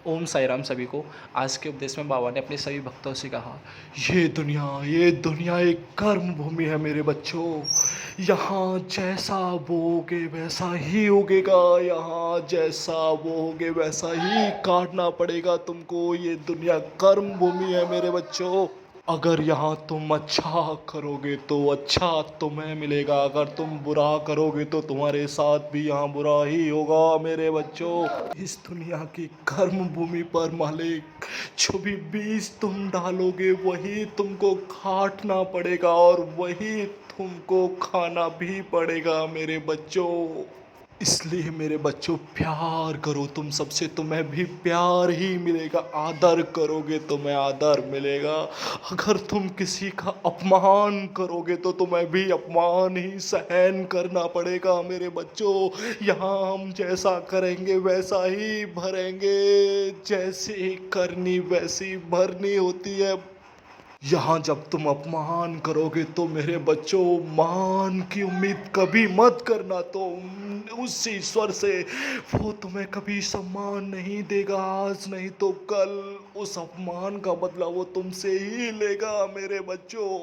ओम साई राम सभी को। आज के उपदेश में बाबा ने अपने सभी भक्तों से कहा, ये दुनिया एक कर्म भूमि है मेरे बच्चों। यहाँ जैसा बोओगे वैसा ही उगेगा, यहाँ जैसा बोओगे वैसा ही काटना पड़ेगा तुमको। ये दुनिया कर्म भूमि है मेरे बच्चों। अगर यहाँ तुम अच्छा करोगे तो अच्छा तुम्हें मिलेगा, अगर तुम बुरा करोगे तो तुम्हारे साथ भी यहाँ बुरा ही होगा मेरे बच्चों। इस दुनिया की कर्म भूमि पर मालिक, जो भी बीज तुम डालोगे वही तुमको काटना पड़ेगा और वही तुमको खाना भी पड़ेगा मेरे बच्चों। इसलिए मेरे बच्चों, प्यार करो तुम सबसे, तुम्हें भी प्यार ही मिलेगा। आदर करोगे तुम्हें आदर मिलेगा। अगर तुम किसी का अपमान करोगे तो तुम्हें भी अपमान ही सहन करना पड़ेगा मेरे बच्चों। यहाँ हम जैसा करेंगे वैसा ही भरेंगे, जैसी करनी वैसी भरनी होती है। यहाँ जब तुम अपमान करोगे तो मेरे बच्चों, मान की उम्मीद कभी मत करना। तो उस ईश्वर से वो तुम्हें कभी सम्मान नहीं देगा। आज नहीं तो कल उस अपमान का बदला वो तुमसे ही लेगा मेरे बच्चों।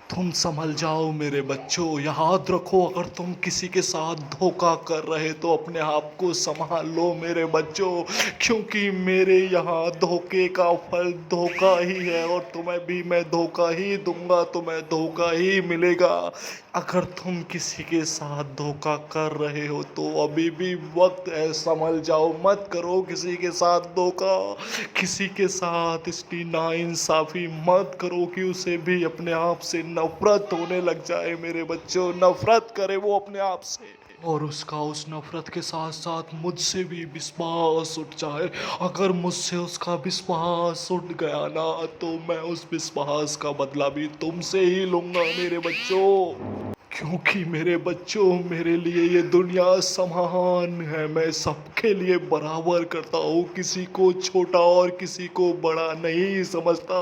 तुम संभल जाओ मेरे बच्चों। याद रखो, अगर तुम किसी के साथ धोखा कर रहे तो अपने आप को संभाल लो मेरे बच्चों, क्योंकि मेरे यहाँ धोखे का फल धोखा ही है और तुम्हें भी मैं धोखा ही दूंगा, तुम्हें धोखा ही मिलेगा। अगर तुम किसी के साथ धोखा कर रहे हो तो अभी भी वक्त है, संभल जाओ, मत करो किसी के साथ धोखा। किसी के साथ इसकी नाइंसाफ़ी मत करो कि उसे भी अपने आप से नफरत होने लग जाए मेरे बच्चों। नफरत करे वो अपने आप से और उसका उस नफरत के साथ साथ मुझसे भी विश्वास उठ जाए। अगर मुझसे उसका विश्वास उठ गया ना, तो मैं उस विश्वास का बदला भी तुमसे ही लूंगा मेरे बच्चों। क्योंकि मेरे बच्चों, मेरे लिए ये दुनिया समान है। मैं सबके लिए बराबर करता हूँ, किसी को छोटा और किसी को बड़ा नहीं समझता।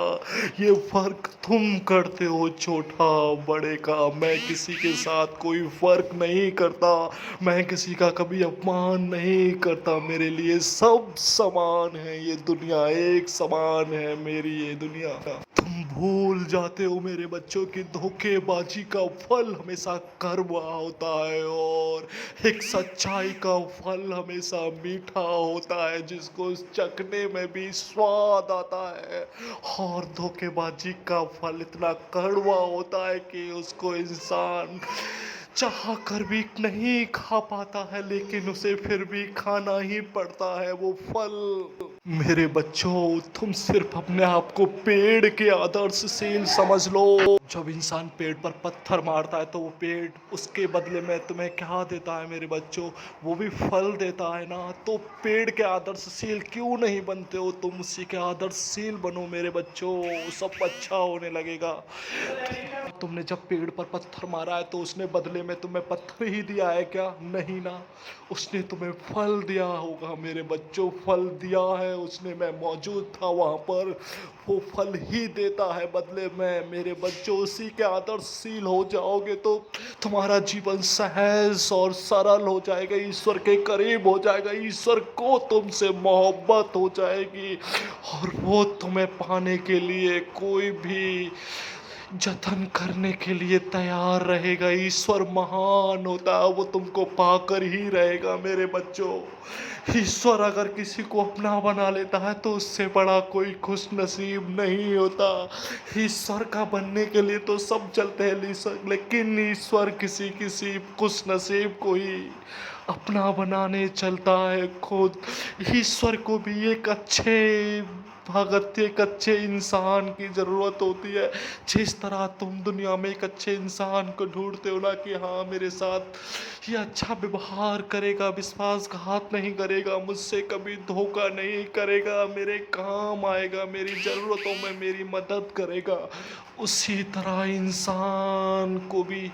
ये फर्क तुम करते हो छोटा बड़े का। मैं किसी के साथ कोई फर्क नहीं करता, मैं किसी का कभी अपमान नहीं करता। मेरे लिए सब समान है, ये दुनिया एक समान है मेरी ये दुनिया। तुम भूल जाते हो मेरे बच्चों की धोखेबाजी का फल हमेशा कड़वा होता है और एक सच्चाई का फल हमेशा मीठा होता है, जिसको चखने में भी स्वाद आता है। और धोखेबाजी का फल इतना कड़वा होता है कि उसको इंसान चाह कर भी नहीं खा पाता है, लेकिन उसे फिर भी खाना ही पड़ता है वो फल। मेरे बच्चों, तुम सिर्फ अपने आप को पेड़ के आदर्शशील समझ लो। जब इंसान पेड़ पर पत्थर मारता है तो वो पेड़ उसके बदले में तुम्हें क्या देता है मेरे बच्चों? वो भी फल देता है ना। तो पेड़ के आदर्शशील क्यों नहीं बनते हो तुम? उसी के आदर्शशील बनो मेरे बच्चों, सब अच्छा होने लगेगा। तुमने जब पेड़ पर पत्थर मारा है तो उसने बदले में तुम्हें पत्थर ही दिया है क्या? नहीं ना, उसने तुम्हें फल दिया होगा मेरे बच्चों, फल दिया है उसने। मैं मौजूद था वहाँ पर, वो फल ही देता है बदले में मेरे बच्चों। उसी के आदर्शशील हो जाओगे तो तुम्हारा जीवन सहज और सरल हो जाएगा, ईश्वर के करीब हो जाएगा, ईश्वर को तुमसे मोहब्बत हो जाएगी और वो तुम्हें पाने के लिए कोई भी जतन करने के लिए तैयार रहेगा। ईश्वर महान होता है, वो तुमको पाकर ही रहेगा मेरे बच्चों। ईश्वर अगर किसी को अपना बना लेता है तो उससे बड़ा कोई खुश नसीब नहीं होता। ईश्वर का बनने के लिए तो सब चलते हैं, लेकिन ईश्वर किसी किसी खुश नसीब को ही अपना बनाने चलता है खुद। ईश्वर को भी एक अच्छे भगत, एक अच्छे इंसान की ज़रूरत होती है। जिस तरह तुम दुनिया में एक अच्छे इंसान को ढूंढते हो ना, कि हाँ मेरे साथ ये अच्छा व्यवहार करेगा, विश्वासघात नहीं करेगा, मुझसे कभी धोखा नहीं करेगा, मेरे काम आएगा, मेरी ज़रूरतों में मेरी मदद करेगा, उसी तरह इंसान को भी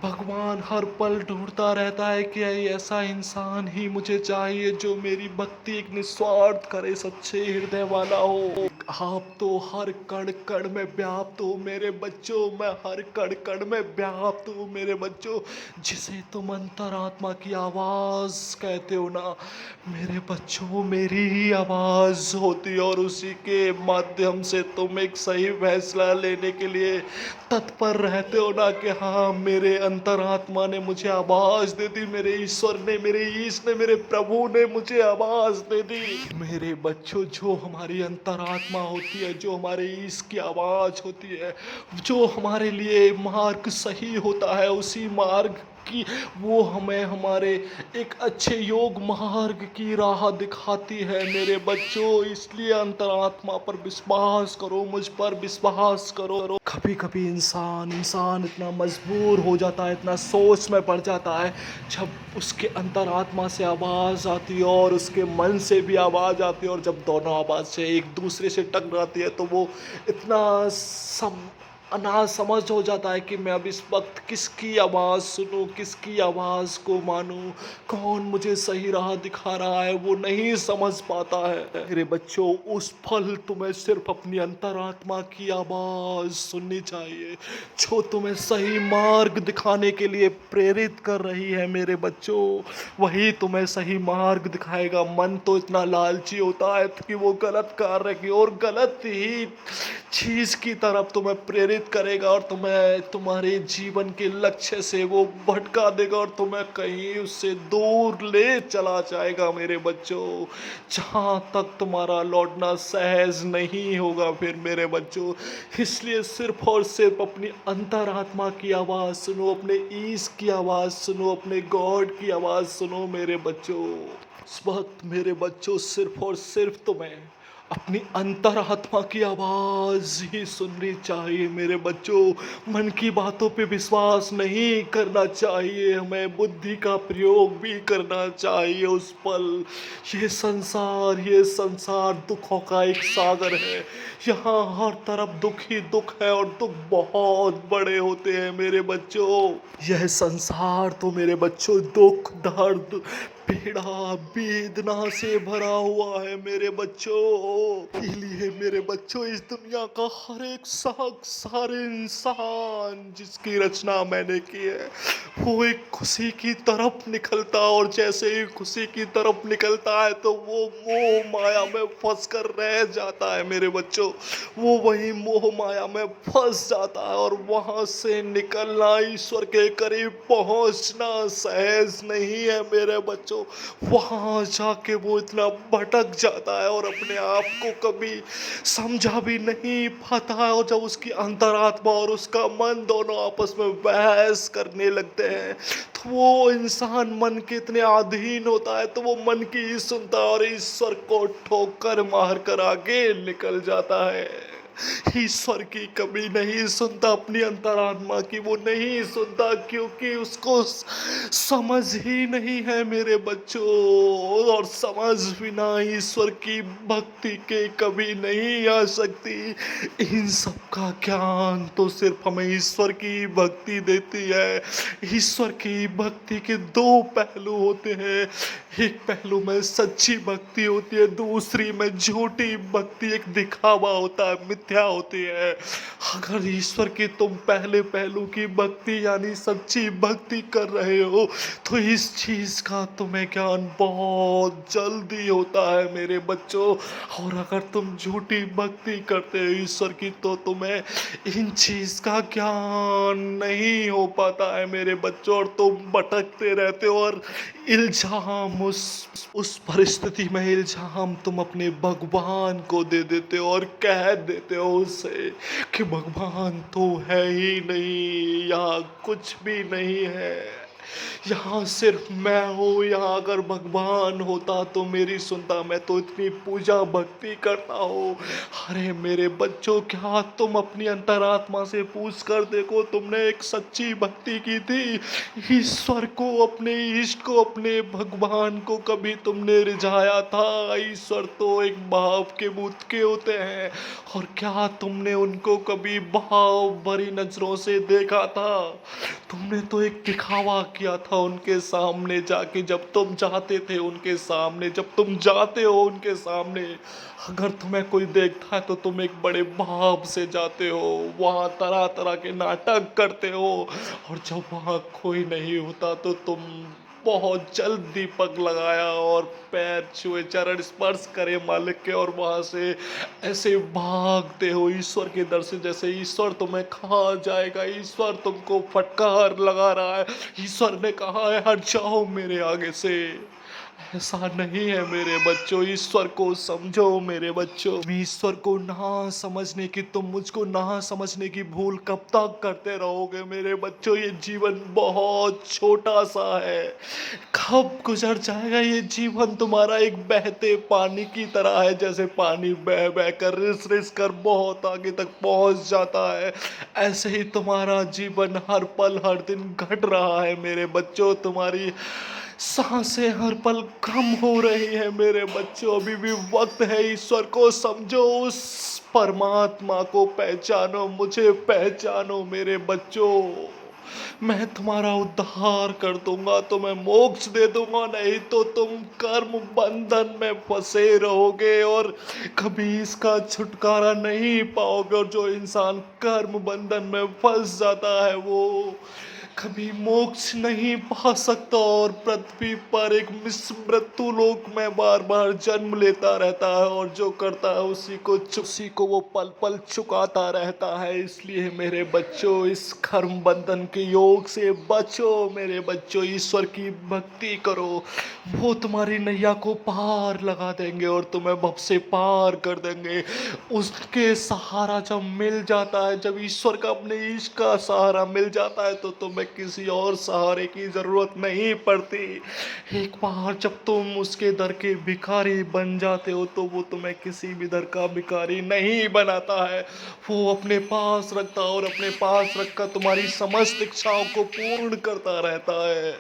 भगवान हर पल ढूंढता रहता है कि ऐसा इंसान ही मुझे चाहिए जो मेरी भक्ति एक निस्वार्थ करे, सच्चे हृदय वाला हो। आप तो हर कण कण में व्याप्त हो मेरे बच्चों, मैं हर कण कण में व्याप्त हूँ मेरे बच्चों। जिसे तुम अंतरात्मा की आवाज़ कहते हो ना मेरे बच्चों, मेरी ही आवाज़ होती है, और उसी के माध्यम से तुम एक सही फैसला लेने के लिए तत्पर रहते हो ना, कि हाँ मेरे अंतरात्मा ने मुझे आवाज़ दे दी, मेरे ईश्वर ने, मेरे ईश ने, मेरे प्रभु ने मुझे आवाज़ दे दी। मेरे बच्चों, जो हमारी अंतरात्मा होती है, जो हमारे ईश की आवाज़ होती है, जो हमारे लिए मार्ग सही होता है, उसी मार्ग की वो हमें हमारे एक अच्छे योग मार्ग की राह दिखाती है मेरे बच्चों। इसलिए अंतरात्मा पर विश्वास करो, मुझ पर विश्वास करो। कभी कभी इंसान इतना मजबूर हो जाता है, इतना सोच में पड़ जाता है, जब उसके अंतरात्मा से आवाज़ आती है और उसके मन से भी आवाज़ आती है, और जब दोनों आवाज़ से एक दूसरे से टकराती है तो वो इतना ना समझ हो जाता है कि मैं अब इस वक्त किसकी आवाज़ सुनूं, किसकी आवाज़ को मानूं, कौन मुझे सही राह दिखा रहा है, वो नहीं समझ पाता है मेरे बच्चों। उस पल तुम्हें सिर्फ अपनी अंतरात्मा की आवाज़ सुननी चाहिए, जो तुम्हें सही मार्ग दिखाने के लिए प्रेरित कर रही है मेरे बच्चों। वही तुम्हें सही मार्ग दिखाएगा। मन तो इतना लालची होता है कि वो गलत कार्य की और गलत ही चीज की तरफ तुम्हें प्रेरित करेगा, और तुम्हें तुम्हारे जीवन के लक्ष्य से वो भटका देगा, और तुम्हें कहीं उससे दूर ले चला जाएगा मेरे बच्चों, जहाँ तक तुम्हारा लौटना सहज नहीं होगा फिर मेरे बच्चों। इसलिए सिर्फ और सिर्फ अपनी अंतरात्मा की आवाज़ सुनो, अपने ईश की आवाज़ सुनो, अपने गॉड की आवाज़ सुनो मेरे बच्चों। इस वक्त मेरे बच्चों सिर्फ और सिर्फ तुम्हें अपनी अंतरात्मा की आवाज़ ही सुननी चाहिए मेरे बच्चों। मन की बातों पे विश्वास नहीं करना चाहिए, हमें बुद्धि का प्रयोग भी करना चाहिए उस पल। ये संसार दुखों का एक सागर है। यहाँ हर तरफ दुख ही दुख है, और दुख बहुत बड़े होते हैं मेरे बच्चों। यह संसार तो मेरे बच्चों दुख, दर्द, पीड़ा, वेदना से भरा हुआ है मेरे बच्चों। इसलिए मेरे बच्चों, इस दुनिया का हर एक शख्स, हर इंसान जिसकी रचना मैंने की है, वो एक खुशी की तरफ निकलता, और जैसे ही खुशी की तरफ निकलता है तो वो मोह माया में फंस कर रह जाता है मेरे बच्चों। वो वही मोह माया में फंस जाता है, और वहां से निकलना, ईश्वर के करीब पहुंचना सहज नहीं है मेरे बच्चों। वहां जाके वो इतना भटक जाता है और अपने आप को कभी समझा भी नहीं पाता है, और जब उसकी अंतरात्मा और उसका मन दोनों आपस में बहस करने लगते हैं तो वो इंसान मन के इतने अधीन होता है, तो वो मन की ही सुनता है और ईश्वर को ठोकर मार कर आगे निकल जाता है। ईश्वर की कभी नहीं सुनता, अपनी अंतरात्मा की वो नहीं सुनता, क्योंकि उसको समझ ही नहीं है मेरे बच्चों। और समझ बिना ईश्वर की भक्ति के कभी नहीं आ सकती। इन सब का ज्ञान तो सिर्फ हमें ईश्वर की भक्ति देती है। ईश्वर की भक्ति के दो पहलू होते हैं। एक पहलू में सच्ची भक्ति होती है, दूसरी में झूठी भक्ति, एक दिखावा होता है, मिथ्या होती है। अगर ईश्वर की तुम पहले पहलू की भक्ति यानी सच्ची भक्ति कर रहे हो तो इस चीज का तुम्हें ज्ञान बहुत जल्दी होता है मेरे बच्चों। और अगर तुम झूठी भक्ति करते हो ईश्वर की तो तुम्हें इन चीज का ज्ञान नहीं हो पाता है मेरे बच्चों, और तुम भटकते रहते हो। और इल्जाम उस परिस्थिति में इल्जाम तुम अपने भगवान को दे देते हो, और कह देते हो उससे कि भगवान तो है ही नहीं, यहाँ कुछ भी नहीं है, यहाँ सिर्फ मैं हूँ। यहाँ अगर भगवान होता तो मेरी सुनता, मैं तो इतनी पूजा भक्ति करता हूँ। अरे मेरे बच्चों, क्या तुम अपनी अंतरात्मा से पूछ कर देखो, तुमने एक सच्ची भक्ति की थी ईश्वर को, अपने इष्ट को, अपने भगवान को कभी तुमने रिझाया था? ईश्वर तो एक भाव के बूथ के होते हैं, और क्या तुमने उनको कभी भाव भरी नजरों से देखा था? तुमने तो एक दिखावा किया था उनके सामने जाके, जब तुम जाते थे उनके सामने, जब तुम जाते हो उनके सामने। अगर तुम्हें कोई देखता है तो तुम एक बड़े भाव से जाते हो, वहाँ तरह तरह के नाटक करते हो, और जब वहाँ कोई नहीं होता तो तुम बहुत जल्द दीपक लगाया और पैर छुए, चरण स्पर्श करे मालिक के, और वहां से ऐसे भागते हो ईश्वर के दर से, जैसे ईश्वर तुम्हें खा जाएगा, ईश्वर तुमको फटकार लगा रहा है, ईश्वर ने कहा है हट जाओ मेरे आगे से। ऐसा नहीं है मेरे बच्चों, ईश्वर को समझो मेरे बच्चों। तुम ईश्वर को ना समझने की, तुम मुझको ना समझने की भूल कब तक करते रहोगे मेरे बच्चों? ये जीवन बहुत छोटा सा है, कब गुजर जाएगा ये जीवन तुम्हारा। एक बहते पानी की तरह है, जैसे पानी बह बह कर रिस रिस कर बहुत आगे तक पहुंच जाता है, ऐसे ही तुम्हारा जीवन हर पल हर दिन घट रहा है मेरे बच्चों। तुम्हारी सांसें हर पल कम हो रही है मेरे बच्चों। अभी भी वक्त है, ईश्वर को समझो, उस परमात्मा को पहचानो, मुझे पहचानो मेरे बच्चों। मैं तुम्हारा उद्धार कर दूंगा, तुम्हें मोक्ष दे दूंगा, नहीं तो तुम कर्म बंधन में फंसे रहोगे और कभी इसका छुटकारा नहीं पाओगे। और जो इंसान कर्म बंधन में फंस जाता है वो कभी मोक्ष नहीं पा सकता, और पृथ्वी पर एक मृत्यु लोक में बार बार जन्म लेता रहता है, और जो करता है उसी को वो पल पल चुकाता रहता है। इसलिए मेरे बच्चों, इस कर्म बंधन के योग से बचो मेरे बच्चों, ईश्वर की भक्ति करो, वो तुम्हारी नैया को पार लगा देंगे और तुम्हें भव से पार कर देंगे। उसके सहारा जब मिल जाता है, जब ईश्वर का, अपने इश्क का सहारा मिल जाता है, तो तुम्हें किसी और सहारे की जरूरत नहीं पड़ती। एक बार जब तुम उसके दर के भिखारी बन जाते हो तो वो तुम्हें किसी भी दर का भिखारी नहीं बनाता है, वो अपने पास रखता है और अपने पास रखकर तुम्हारी समस्त इच्छाओं को पूर्ण करता रहता है।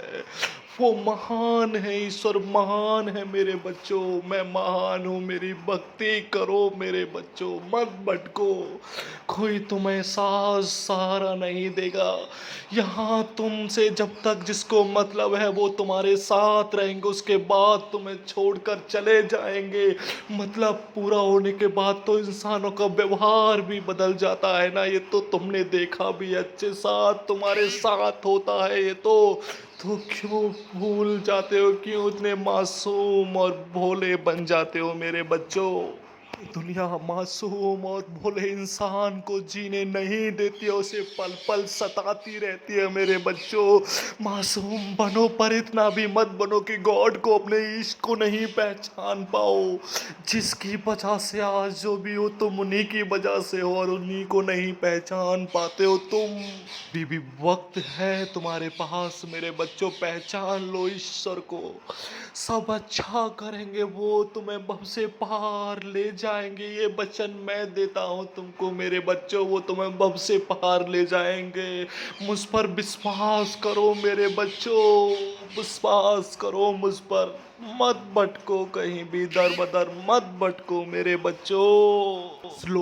वो महान है, ईश्वर महान है मेरे बच्चों, मैं महान हूँ, मेरी भक्ति करो मेरे बच्चों, मत भटको। कोई तुम्हें साहस सहारा नहीं देगा यहाँ तुमसे, जब तक जिसको मतलब है वो तुम्हारे साथ रहेंगे, उसके बाद तुम्हें छोड़कर चले जाएंगे। मतलब पूरा होने के बाद तो इंसानों का व्यवहार भी बदल जाता है ना, ये तो तुमने देखा भी, अच्छे साथ तुम्हारे साथ होता है ये तो क्यों भूल जाते हो, क्यों इतने मासूम और भोले बन जाते हो मेरे बच्चों? दुनिया मासूम और भोले इंसान को जीने नहीं देती है, उसे पल पल सताती रहती है मेरे बच्चों। मासूम बनो पर इतना भी मत बनो कि गॉड को, अपने इश्क को नहीं पहचान पाओ। जिसकी वजह से आज जो भी हो तुम उन्हीं की वजह से हो, और उन्हीं को नहीं पहचान पाते हो तुम। भी वक्त है तुम्हारे पास मेरे बच्चों, पहचान लो ईश्वर को, सब अच्छा करेंगे वो, तुम्हें भव से पार ले जाएंगे, ये वचन मैं देता हूँ तुमको मेरे बच्चों, वो तुम्हें भव से पार ले जाएंगे। मुझ पर विश्वास करो मेरे बच्चों, विश्वास करो मुझ पर, मत भटको कहीं भी, दर बदर मत भटको मेरे बच्चों। स्लो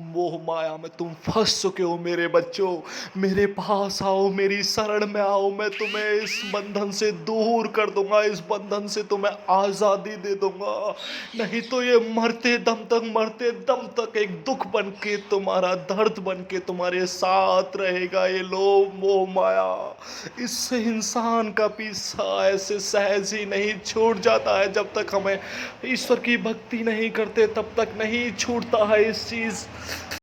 मोह माया में तुम फंस चुके हो मेरे बच्चों, मेरे पास आओ, मेरी शरण में आओ, मैं तुम्हें इस बंधन से दूर कर दूंगा, इस बंधन से तुम्हें आजादी दे दूंगा। नहीं तो ये मरते दम तक एक दुख बन के, तुम्हारा दर्द बन के तुम्हारे साथ रहेगा ये लोभ मोह माया। इससे इंसान का पीछा ऐसे सहज ही नहीं छूट जाता है, जब तक हमें ईश्वर की भक्ति नहीं करते तब तक नहीं छूटता है इस चीज।